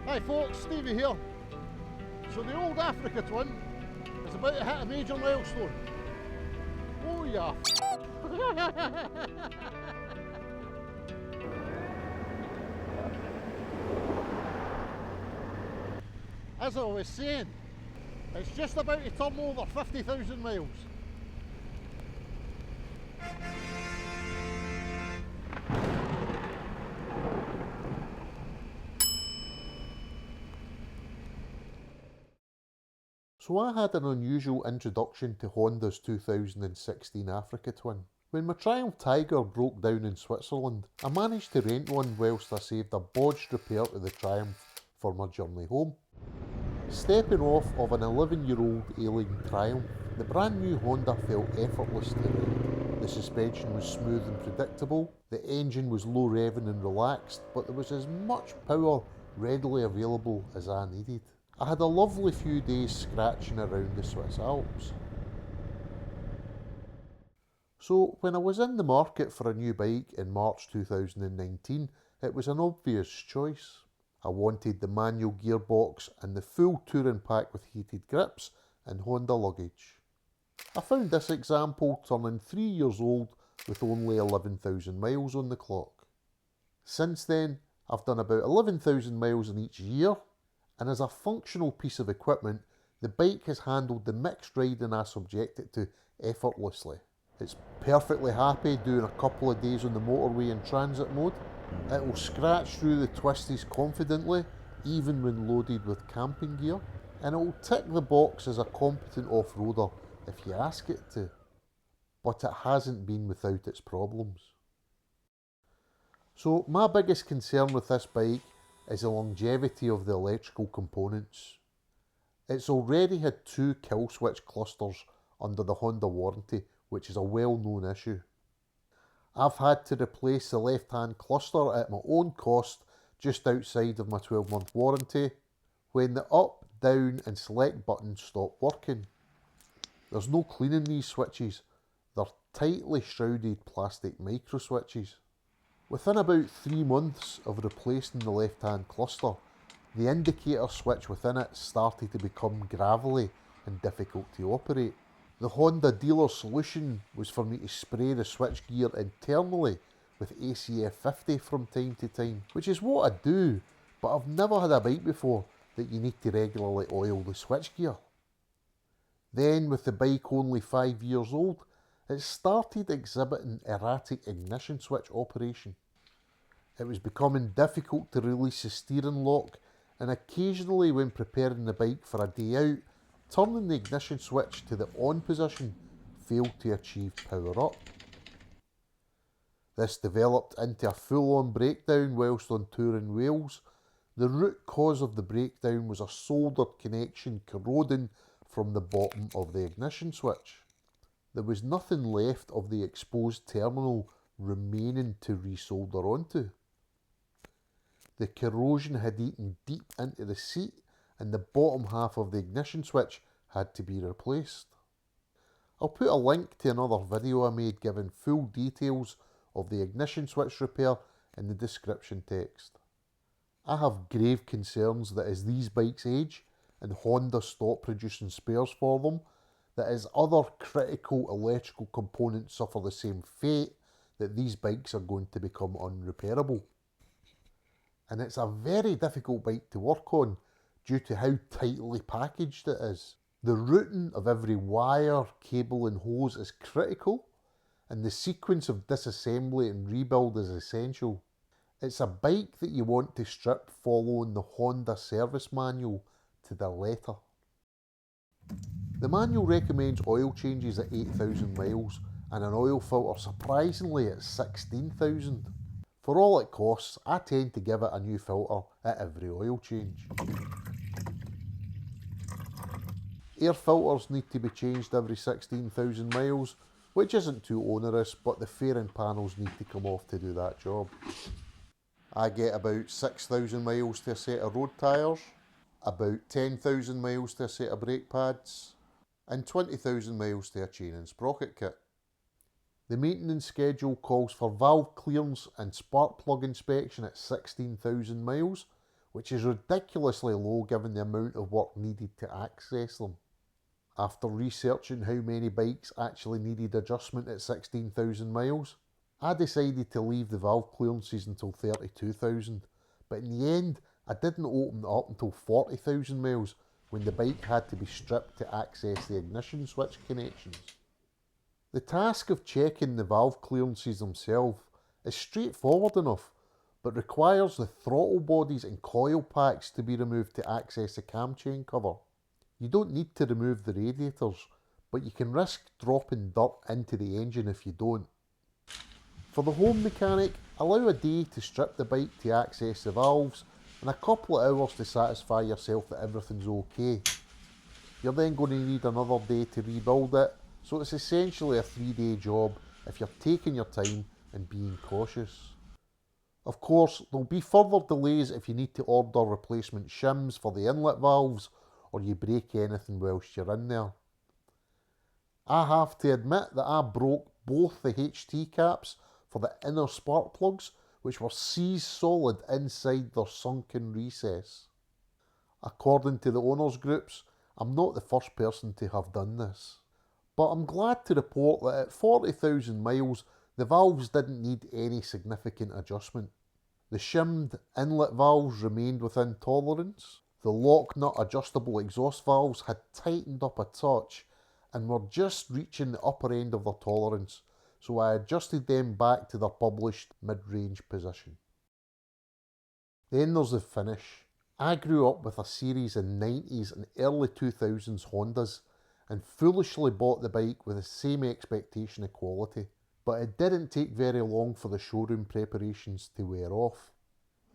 Hi folks, Stevie here. So the old Africa Twin is about to hit a major milestone. Oh yeah. As I was saying, it's just about to turn over 50,000 miles. So I had an unusual introduction to Honda's 2016 Africa Twin. When my Triumph Tiger broke down in Switzerland, I managed to rent one whilst I saved a bodged repair to the Triumph for my journey home. Stepping off of an 11-year-old ailing Triumph, the brand new Honda felt effortless to ride. The suspension was smooth and predictable, the engine was low revving and relaxed, but there was as much power readily available as I needed. I had a lovely few days scratching around the Swiss Alps. So when I was in the market for a new bike in March 2019, it was an obvious choice. I wanted the manual gearbox and the full touring pack with heated grips and Honda luggage. I found this example turning 3 years old with only 11,000 miles on the clock. Since then, I've done about 11,000 miles in each year, and as a functional piece of equipment, the bike has handled the mixed riding I subject it to effortlessly. It's perfectly happy doing a couple of days on the motorway in transit mode. It will scratch through the twisties confidently, even when loaded with camping gear, and it will tick the box as a competent off-roader if you ask it to. But it hasn't been without its problems. So my biggest concern with this bike is the longevity of the electrical components. It's already had 2 kill switch clusters under the Honda warranty, which is a well-known issue. I've had to replace the left-hand cluster at my own cost just outside of my 12-month warranty when the up, down and select buttons stop working. There's no cleaning these switches, they're tightly shrouded plastic micro switches. Within about 3 months of replacing the left-hand cluster, the indicator switch within it started to become gravelly and difficult to operate. The Honda dealer solution was for me to spray the switchgear internally with ACF 50 from time to time, which is what I do, but I've never had a bike before that you need to regularly oil the switchgear. Then, with the bike only 5 years old, it started exhibiting erratic ignition switch operation. It was becoming difficult to release the steering lock, and occasionally when preparing the bike for a day out, turning the ignition switch to the on position failed to achieve power up. This developed into a full-on breakdown whilst on tour in Wales. The root cause of the breakdown was a soldered connection corroding from the bottom of the ignition switch. There was nothing left of the exposed terminal remaining to resolder onto. The corrosion had eaten deep into the seat, and the bottom half of the ignition switch had to be replaced. I'll put a link to another video I made giving full details of the ignition switch repair in the description text. I have grave concerns that as these bikes age and Honda stop producing spares for them, that as other critical electrical components suffer the same fate, that these bikes are going to become unrepairable. And it's a very difficult bike to work on due to how tightly packaged it is. The routing of every wire, cable and hose is critical, and the sequence of disassembly and rebuild is essential. It's a bike that you want to strip following the Honda service manual to the letter. The manual recommends oil changes at 8,000 miles and an oil filter surprisingly at 16,000. For all it costs, I tend to give it a new filter at every oil change. Air filters need to be changed every 16,000 miles, which isn't too onerous, but the fairing panels need to come off to do that job. I get about 6,000 miles to a set of road tyres, about 10,000 miles to a set of brake pads, and 20,000 miles to a chain and sprocket kit. The maintenance schedule calls for valve clearance and spark plug inspection at 16,000 miles, which is ridiculously low given the amount of work needed to access them. After researching how many bikes actually needed adjustment at 16,000 miles, I decided to leave the valve clearances until 32,000, but in the end I didn't open it up until 40,000 miles when the bike had to be stripped to access the ignition switch connections. The task of checking the valve clearances themselves is straightforward enough, but requires the throttle bodies and coil packs to be removed to access the cam chain cover. You don't need to remove the radiators, but you can risk dropping dirt into the engine if you don't. For the home mechanic, allow a day to strip the bike to access the valves and a couple of hours to satisfy yourself that everything's okay. You're then going to need another day to rebuild it, so it's essentially a 3-day job if you're taking your time and being cautious. Of course, there'll be further delays if you need to order replacement shims for the inlet valves or you break anything whilst you're in there. I have to admit that I broke both the HT caps for the inner spark plugs, which were seized solid inside their sunken recess. According to the owners groups, I'm not the first person to have done this. But I'm glad to report that at 40,000 miles, the valves didn't need any significant adjustment. The shimmed inlet valves remained within tolerance. The lock nut adjustable exhaust valves had tightened up a touch and were just reaching the upper end of their tolerance, so I adjusted them back to their published mid-range position. Then there's the finish. I grew up with a series of 90s and early 2000s Hondas and foolishly bought the bike with the same expectation of quality, but it didn't take very long for the showroom preparations to wear off.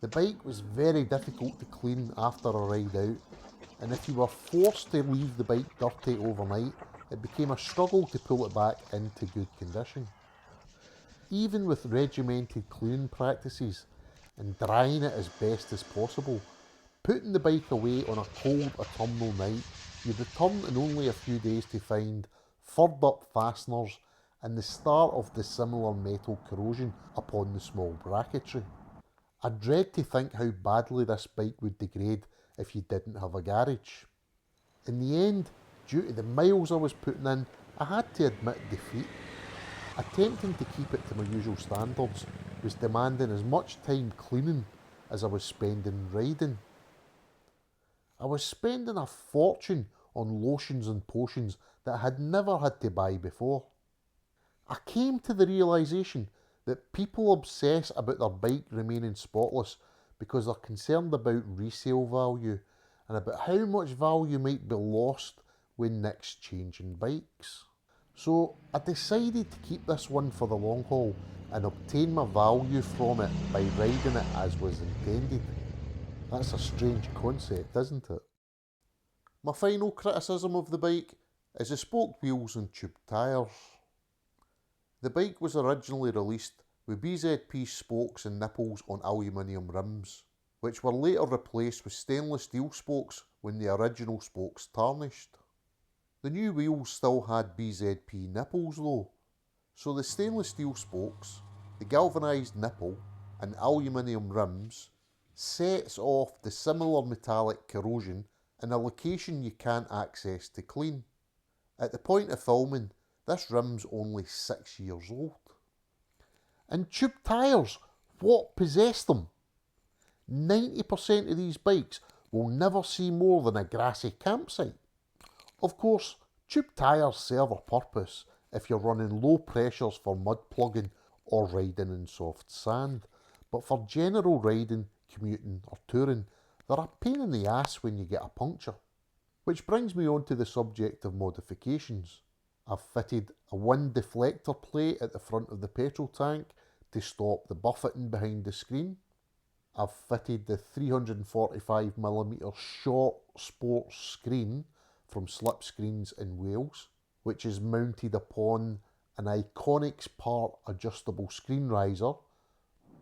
The bike was very difficult to clean after a ride out, and if you were forced to leave the bike dirty overnight, it became a struggle to pull it back into good condition. Even with regimented cleaning practices and drying it as best as possible, putting the bike away on a cold autumnal night, you'd return in only a few days to find furred up fasteners and the start of dissimilar metal corrosion upon the small bracketry. I dread to think how badly this bike would degrade if you didn't have a garage. In the end, due to the miles I was putting in, I had to admit defeat. Attempting to keep it to my usual standards was demanding as much time cleaning as I was spending riding. I was spending a fortune on lotions and potions that I had never had to buy before. I came to the realisation that people obsess about their bike remaining spotless because they're concerned about resale value and about how much value might be lost when next changing bikes. So I decided to keep this one for the long haul and obtain my value from it by riding it as was intended. That's a strange concept, isn't it? My final criticism of the bike is the spoke wheels and tube tyres. The bike was originally released with BZP spokes and nipples on aluminium rims, which were later replaced with stainless steel spokes when the original spokes tarnished. The new wheels still had BZP nipples though, so the stainless steel spokes, the galvanised nipple and aluminium rims sets off the similar metallic corrosion in a location you can't access to clean. At the point of filming, this rim's only 6 years old. And tube tyres, what possessed them? 90% of these bikes will never see more than a grassy campsite. Of course, tube tyres serve a purpose if you're running low pressures for mud plugging or riding in soft sand, but for general riding, commuting or touring, they're a pain in the ass when you get a puncture. Which brings me on to the subject of modifications. I've fitted a wind deflector plate at the front of the petrol tank to stop the buffeting behind the screen. I've fitted the 345mm short sports screen from Slip Screens in Wales, which is mounted upon an Iconics Part adjustable screen riser,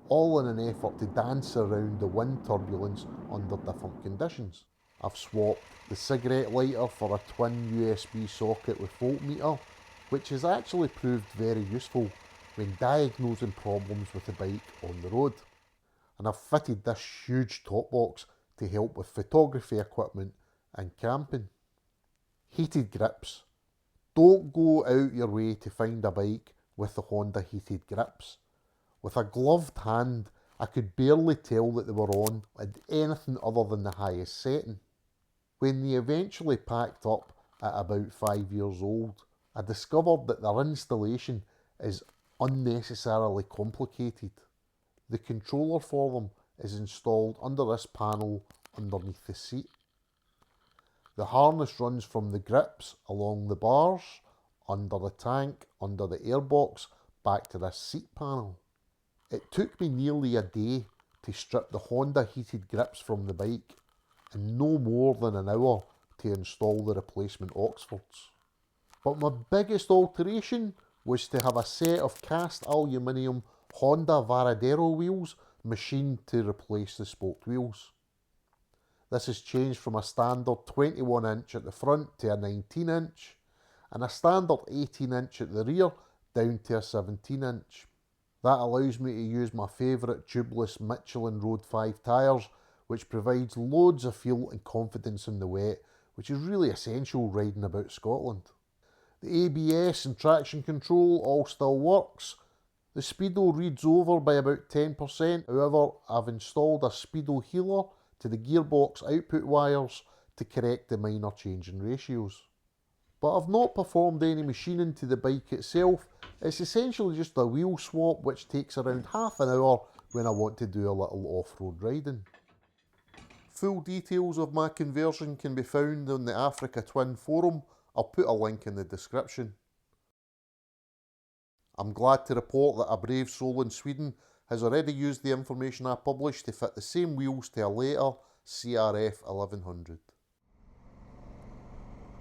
all in an effort to dance around the wind turbulence under different conditions. I've swapped the cigarette lighter for a twin USB socket with voltmeter, which has actually proved very useful when diagnosing problems with the bike on the road. And I've fitted this huge top box to help with photography equipment and camping. Heated grips. Don't go out your way to find a bike with the Honda heated grips. With a gloved hand, I could barely tell that they were on at anything other than the highest setting. When they eventually packed up at about 5 years old, I discovered that their installation is unnecessarily complicated. The controller for them is installed under this panel underneath the seat. The harness runs from the grips along the bars, under the tank, under the airbox, back to this seat panel. It took me nearly a day to strip the Honda heated grips from the bike, and no more than an hour to install the replacement Oxfords. But my biggest alteration was to have a set of cast aluminium Honda Varadero wheels machined to replace the spoked wheels. This has changed from a standard 21 inch at the front to a 19 inch, and a standard 18 inch at the rear down to a 17 inch. That allows me to use my favourite tubeless Michelin Road 5 tyres, which provides loads of feel and confidence in the wet, which is really essential riding about Scotland. The ABS and traction control all still works. The speedo reads over by about 10%, however I've installed a speedo healer to the gearbox output wires to correct the minor change in ratios. But I've not performed any machining to the bike itself. It's essentially just a wheel swap which takes around half an hour when I want to do a little off-road riding. Full details of my conversion can be found on the Africa Twin forum. I'll put a link in the description. I'm glad to report that a brave soul in Sweden has already used the information I published to fit the same wheels to a later CRF 1100.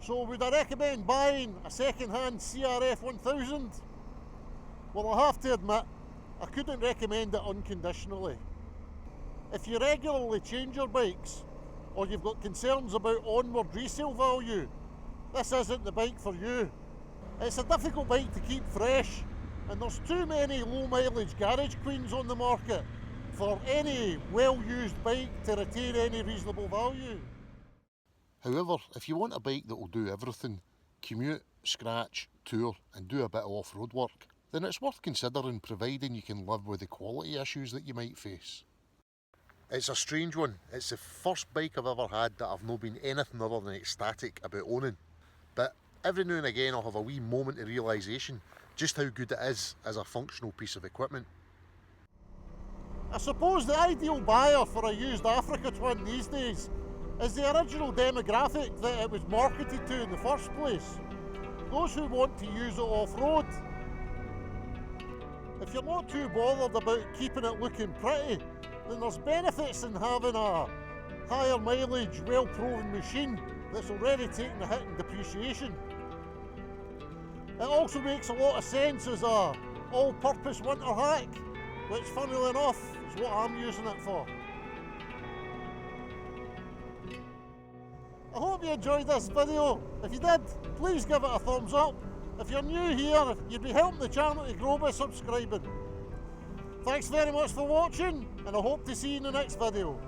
So would I recommend buying a second-hand CRF 1000? Well, I have to admit, I couldn't recommend it unconditionally. If you regularly change your bikes, or you've got concerns about onward resale value, this isn't the bike for you. It's a difficult bike to keep fresh, and there's too many low mileage garage queens on the market for any well-used bike to retain any reasonable value. However, if you want a bike that will do everything, commute, scratch, tour and do a bit of off-road work, then it's worth considering, providing you can live with the quality issues that you might face. It's a strange one. It's the first bike I've ever had that I've not been anything other than ecstatic about owning. But every now and again I'll have a wee moment of realisation just how good it is as a functional piece of equipment. I suppose the ideal buyer for a used Africa Twin these days is the original demographic that it was marketed to in the first place. Those who want to use it off-road. If you're not too bothered about keeping it looking pretty, then there's benefits in having a higher mileage, well-proven machine that's already taken a hit in depreciation. It also makes a lot of sense as a all-purpose winter hack, which funnily enough is what I'm using it for. I hope you enjoyed this video. If you did, please give it a thumbs up. If you're new here, you'd be helping the channel to grow by subscribing. Thanks very much for watching, and I hope to see you in the next video.